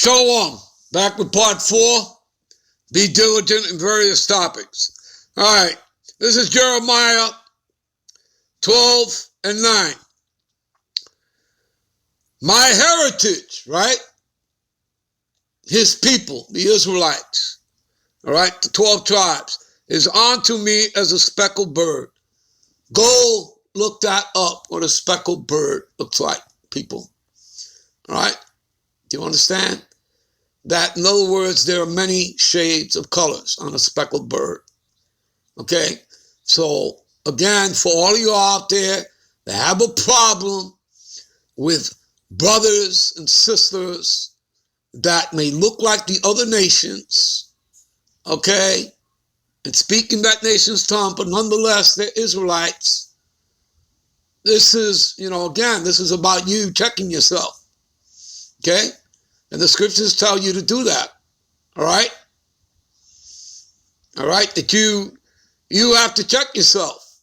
Shalom. Back with part 4. Be diligent in various topics. All right. This is Jeremiah 12 and 9. My heritage, right? His people, the Israelites, all right, the 12 tribes, is unto me as a speckled bird. Go look that up, what a speckled bird looks like, people. All right? Do you understand? That, in other words, there are many shades of colors on a speckled bird. Okay? So, again, for all of you out there that have a problem with brothers and sisters that may look like the other nations, okay, and speak in that nation's tongue, but nonetheless, they're Israelites. This is, again, this is about you checking yourself, okay? And the scriptures tell you to do that, all right? All right, that you have to check yourself,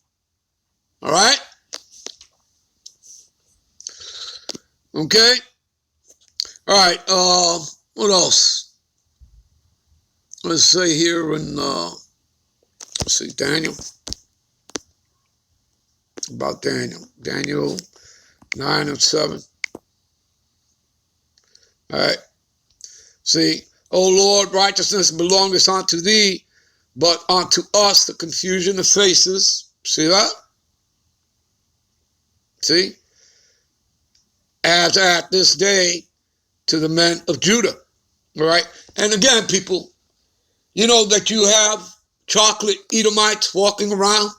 all right? Okay? All right, what else? Let's say here in, let's see, Daniel. About Daniel. Daniel 9 and 7. All right. See, O Lord, righteousness belongeth unto thee, but unto us the confusion of faces. See that? See? As at this day to the men of Judah. All right. And again, people, you know that you have chocolate Edomites walking around,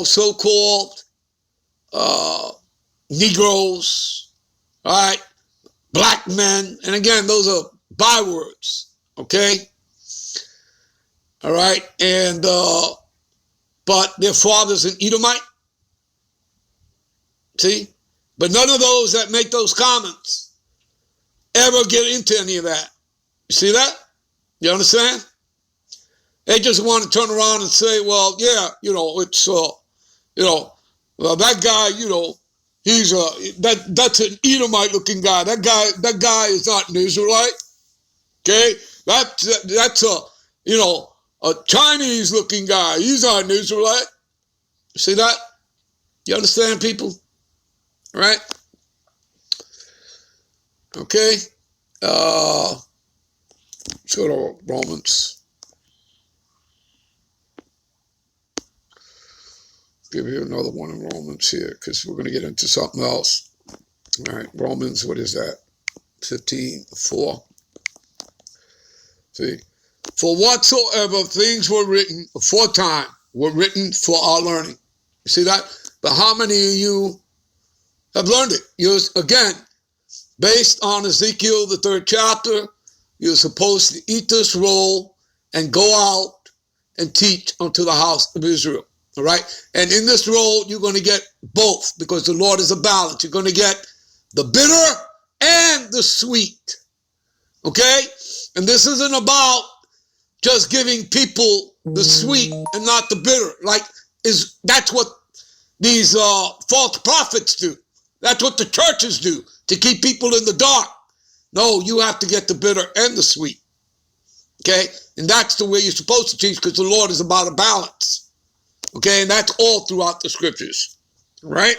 so-called Negroes, all right, black men. And again, those are bywords, okay? All right, and, but their father's an Edomite, see? But none of those that make those comments ever get into any of that. You see that? You understand? They just want to turn around and say, well, yeah, it's, well, that guy, he's that's an Edomite looking guy. That guy is not an Israelite. Okay? That's a Chinese looking guy. He's not an Israelite. See that? You understand, people? Right? Okay? Let's go to Romans. Give you another one in Romans here, because we're going to get into something else. All right, Romans, what is that? 15:4. See, for whatsoever things were written aforetime were written for our learning. You see that? But how many of you have learned it? You're, again, based on Ezekiel, the 3rd chapter, you're supposed to eat this roll and go out and teach unto the house of Israel. All right. And in this role, you're going to get both, because the Lord is a balance. You're going to get the bitter and the sweet. Okay. And this isn't about just giving people the sweet and not the bitter. That's what these false prophets do. That's what the churches do to keep people in the dark. No, you have to get the bitter and the sweet. Okay. And that's the way you're supposed to teach, because the Lord is about a balance. Okay, and that's all throughout the scriptures, right?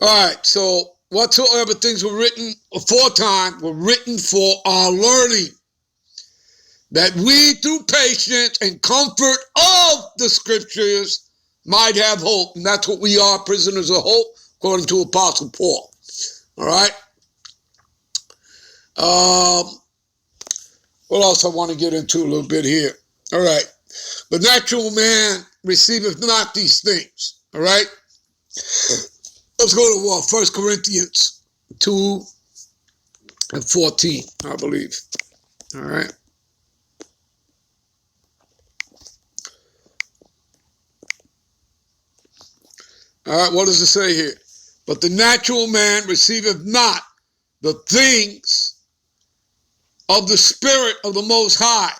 All right, so whatsoever things were written aforetime were written for our learning, that we through patience and comfort of the scriptures might have hope. And that's what we are, prisoners of hope, according to Apostle Paul. All right? What else I want to get into a little bit here? All right. The natural man receiveth not these things. All right? Let's go to 1 Corinthians 2 and 14, I believe. All right? All right, what does it say here? But the natural man receiveth not the things of the Spirit of the Most High,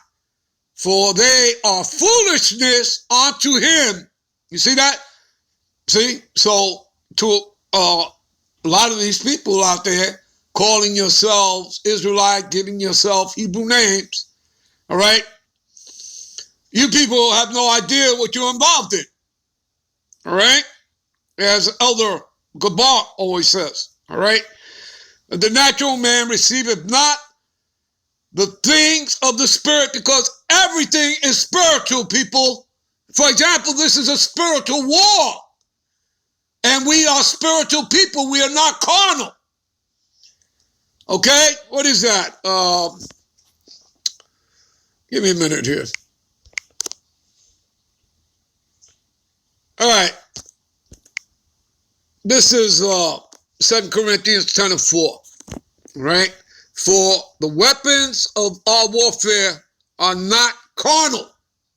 for they are foolishness unto him. You see that? See? So to a lot of these people out there, calling yourselves Israelite, giving yourself Hebrew names, all right? You people have no idea what you're involved in, all right? As Elder Gabar always says, all right? The natural man receiveth not the things of the spirit, because everything is spiritual, people. For example, this is a spiritual war, and we are spiritual people. We are not carnal. Okay? What is that? Give me a minute here. All right. This is 2 Corinthians 10:4. Right? For the weapons of our warfare are not carnal.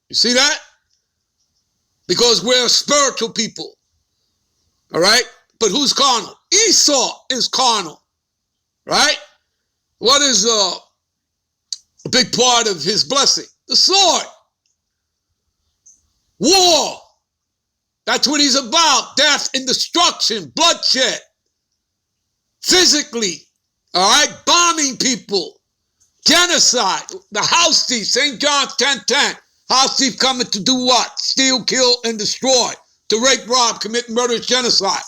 You see that? Because we're spiritual people. All right? But who's carnal? Esau is carnal. Right? What is a big part of his blessing? The sword. War. That's what he's about. Death and destruction, bloodshed. Physically. All right? Bombing people. Genocide. The house thief, St. John 10:10. House thief coming to do what? Steal, kill, and destroy. To rape, rob, commit murderous genocide.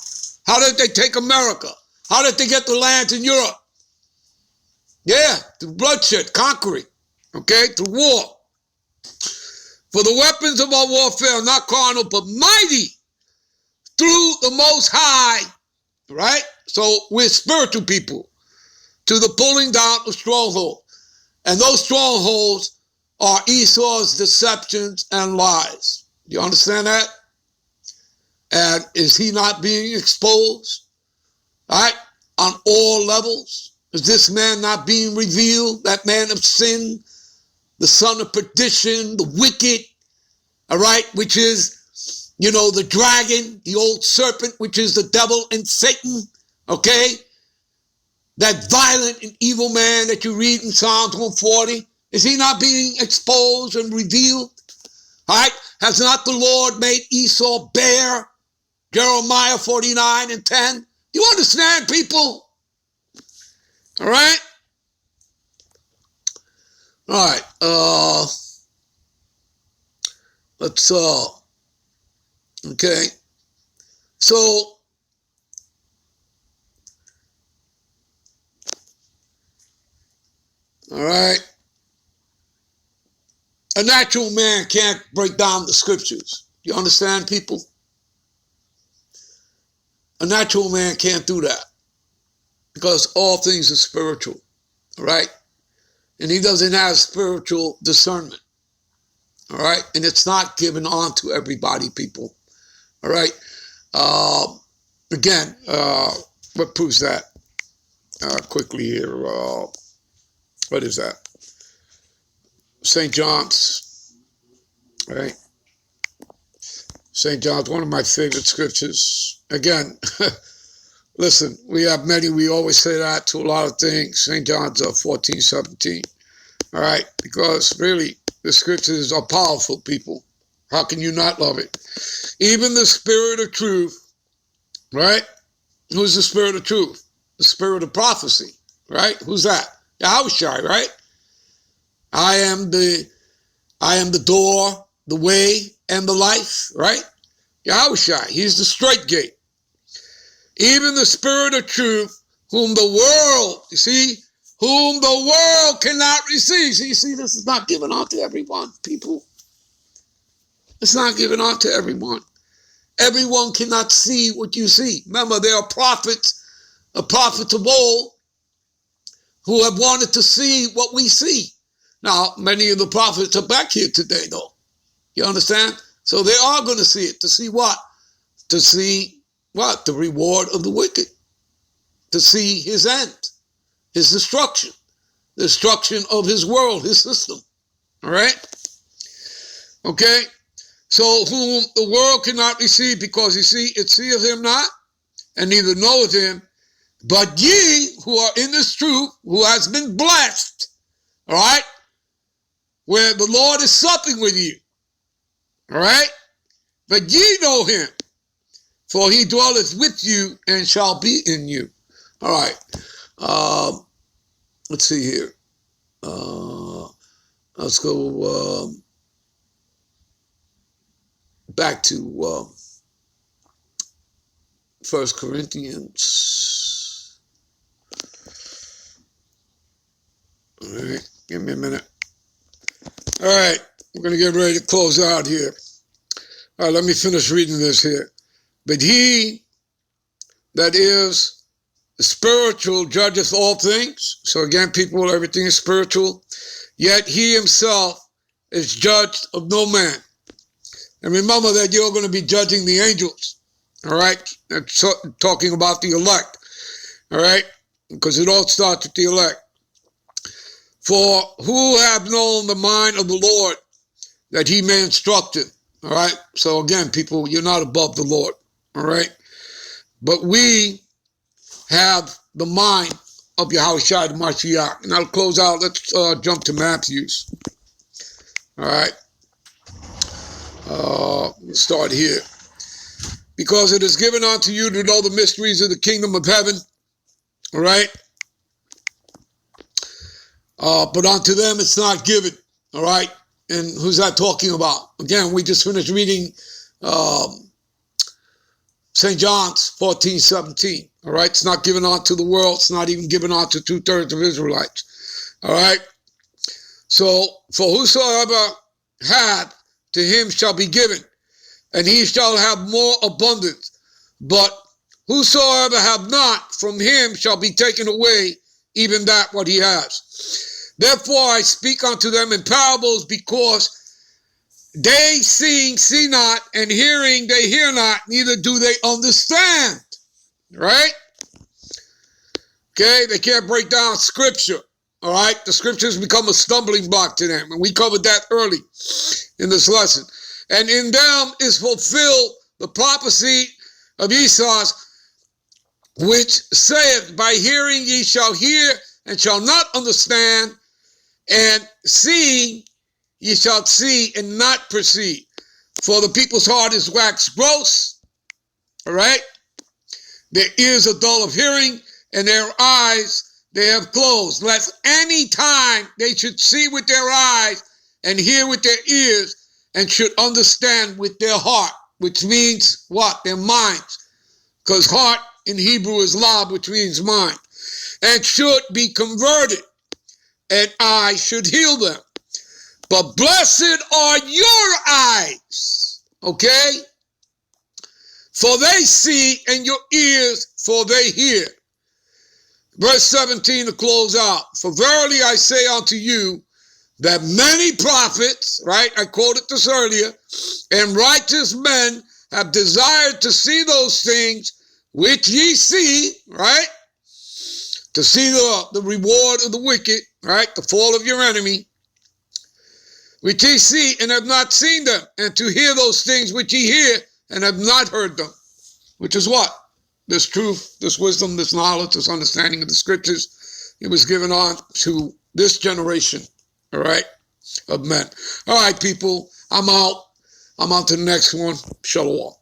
How did they take America? How did they get the lands in Europe? Yeah, through bloodshed, conquering. Okay, through war. For the weapons of our warfare are not carnal, but mighty through the Most High. Right? So we're spiritual people. To the pulling down of strongholds. And those strongholds are Esau's deceptions and lies. You understand that? And is he not being exposed? Right? On all levels? Is this man not being revealed? That man of sin, the son of perdition, the wicked, all right, which is, the dragon, the old serpent, which is the devil and Satan, okay? That violent and evil man that you read in Psalms 140, is he not being exposed and revealed? All right? Has not the Lord made Esau bare? Jeremiah 49:10. Do you understand, people? All right? All right. Let's, okay. So, all right. A natural man can't break down the scriptures. You understand, people? A natural man can't do that because all things are spiritual, all right? And he doesn't have spiritual discernment, all right? And it's not given on to everybody, people, all right? Again, what proves that? Quickly here, what is that? St. John's, right? St. John's, one of my favorite scriptures. Again, listen, we have many, we always say that to a lot of things. St. John's 14:17, all right? Because really, the scriptures are powerful, people. How can you not love it? Even the spirit of truth, right? Who's the spirit of truth? The spirit of prophecy, right? Who's that? Yahushua, right? I am the door, the way, and the life, right? Yahushua, he's the straight gate. Even the spirit of truth, whom the world, you see, whom the world cannot receive. So you see, this is not given out to everyone, people. It's not given out to everyone. Everyone cannot see what you see. Remember, there are prophets of old, who have wanted to see what we see. Now, many of the prophets are back here today, though. You understand? So they are going to see it. To see what? To see what? The reward of the wicked. To see his end, his destruction, the destruction of his world, his system. All right? Okay? So whom the world cannot receive, because it seeth him not, and neither knoweth him. But ye who are in this truth, who has been blessed, all right, where the Lord is supping with you, all right, but ye know him, for he dwelleth with you and shall be in you. All right, Let's see here. Let's go back to 1 Corinthians. All right, give me a minute. All right, we're going to get ready to close out here. All right, let me finish reading this here. But he that is spiritual judgeth all things. So again, people, everything is spiritual. Yet he himself is judged of no man. And remember that you're going to be judging the angels. All right? That's talking about the elect. All right? Because it all starts with the elect. For who have known the mind of the Lord that he may instruct him? All right? So again, people, you're not above the Lord. All right? But we have the mind of Yahushua the Mashiach. And I'll close out. Let's jump to Matthew's. All right? Let's start here. Because it is given unto you to know the mysteries of the kingdom of heaven. All right? But unto them it's not given. All right? And who's that talking about? Again, we just finished reading St. John's 14:17. All right? It's not given unto the world. It's not even given unto 2/3 of Israelites. All right? So, for whosoever hath, to him shall be given, and he shall have more abundance. But whosoever have not, from him shall be taken away, even that what he has. Therefore I speak unto them in parables, because they seeing see not, and hearing they hear not, neither do they understand. Right? Okay, they can't break down scripture. All right, the scriptures become a stumbling block to them, and we covered that early in this lesson. And in them is fulfilled the prophecy of Esau, which saith, by hearing ye shall hear and shall not understand, and seeing ye shall see and not perceive. For the people's heart is waxed gross, all right? Their ears are dull of hearing, and their eyes they have closed, lest any time they should see with their eyes and hear with their ears and should understand with their heart, which means what? Their minds. Because heart in Hebrew is lab, which means mind. And should be converted, and I should heal them. But blessed are your eyes, okay? For they see, and your ears, for they hear. Verse 17 to close out. For verily I say unto you, that many prophets, right, I quoted this earlier, and righteous men have desired to see those things which ye see, right? To see the reward of the wicked, right? The fall of your enemy, which ye see and have not seen them, and to hear those things which ye hear and have not heard them. Which is what? This truth, this wisdom, this knowledge, this understanding of the scriptures, it was given on to this generation, all right, of men. All right, people, I'm out. I'm on to the next one. Shalom.